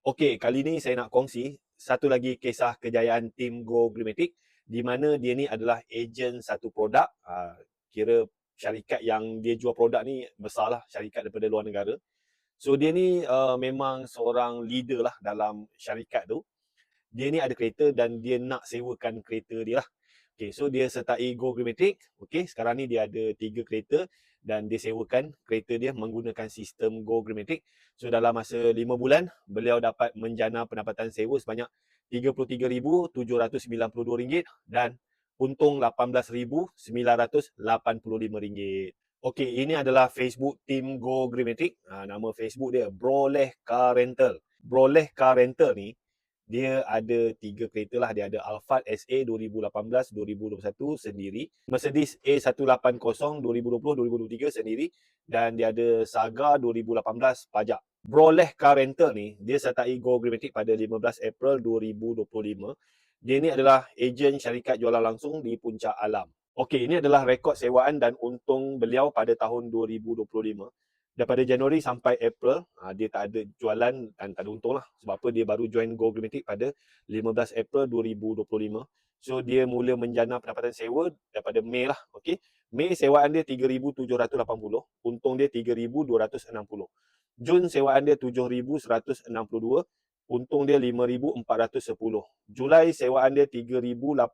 Okey, kali ni saya nak kongsi satu lagi kisah kejayaan tim Go Greenmatic di mana dia ni adalah ejen satu produk, kira syarikat yang dia jual produk ni besarlah, syarikat daripada luar negara. So dia ni memang seorang leader lah dalam syarikat tu. Dia ni ada kereta dan dia nak sewakan kereta dia lah. Okay, so dia sertai Go Greenmatic. Okay, sekarang ni dia ada 3 kereta dan dia sewakan kereta dia menggunakan sistem Go Greenmatic. So dalam masa 5 bulan, beliau dapat menjana pendapatan sewa sebanyak RM33,792 dan untung RM18,985. Okey, ini adalah Facebook tim Go Greenmatic. Nama Facebook dia Broleh Car Rental. Broleh Car Rental ni dia ada 3 kereta lah. Dia ada Alphard SA 2018-2021 sendiri, Mercedes A180 2020-2023 sendiri, dan dia ada Saga 2018 pajak. Broleh Car Rental ni, dia sertai Go Greenmatic pada 15 April 2025. Dia ni adalah ejen syarikat jualan langsung di Puncak Alam. Okey, ini adalah rekod sewaan dan untung beliau pada tahun 2025. Daripada Januari sampai April, dia tak ada jualan dan tak ada untung lah. Sebab apa? Dia baru join Go Greenmatic pada 15 April 2025. So, dia mula menjana pendapatan sewa daripada Mei lah. Okay? Mei sewaan dia 3,780. Untung dia 3,260. Jun sewaan dia 7,162. Untung dia 5,410. Julai sewaan dia 3,850.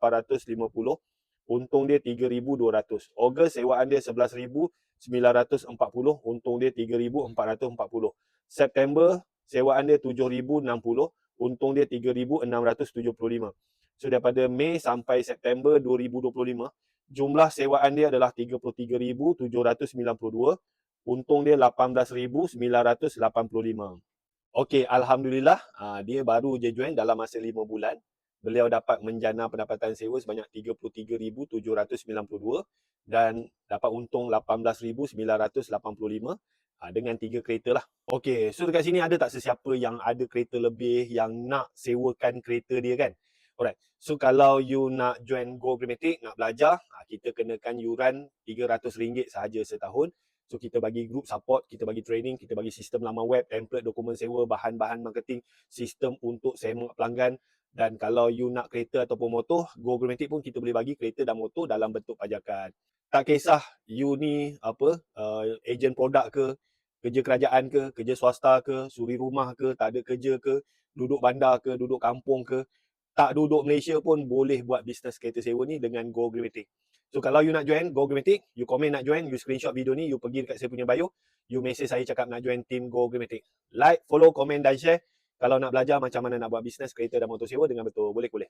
Untung dia 3,200. Ogos sewaan dia 11,940. Untung dia 3,440. September sewaan dia 7,060. Untung dia 3,675. So daripada Mei sampai September 2025, jumlah sewaan dia adalah 33,792. Untung dia 18,985. Okey, alhamdulillah, dia baru je join dalam masa 5 bulan. Beliau dapat menjana pendapatan sewa sebanyak 33,792 dan dapat untung 18,985 dengan 3 kereta lah. Okey, so dekat sini ada tak sesiapa yang ada kereta lebih yang nak sewakan kereta dia kan? Alright, so kalau you nak join Go Greenmatic, nak belajar, kita kenakan yuran RM300 sahaja setahun. So kita bagi group support, kita bagi training, kita bagi sistem laman web, template dokumen sewa, bahan-bahan marketing, sistem untuk semak pelanggan. Dan kalau you nak kereta ataupun motor, Go Greenmatic pun kita boleh bagi kereta dan motor dalam bentuk pajakan. Tak kisah you ni ejen produk ke, kerja kerajaan ke, kerja swasta ke, suri rumah ke, tak ada kerja ke, duduk bandar ke, duduk kampung ke, tak duduk Malaysia pun boleh buat bisnes kereta sewa ni dengan Go Greenmatic. So kalau you nak join Go Greenmatic, you komen nak join, you screenshot video ni, you pergi dekat saya punya bio, you message saya cakap nak join team Go Greenmatic. Like, follow, komen dan share. Kalau nak belajar macam mana nak buat bisnes kereta dan motor sewa dengan betul, boleh.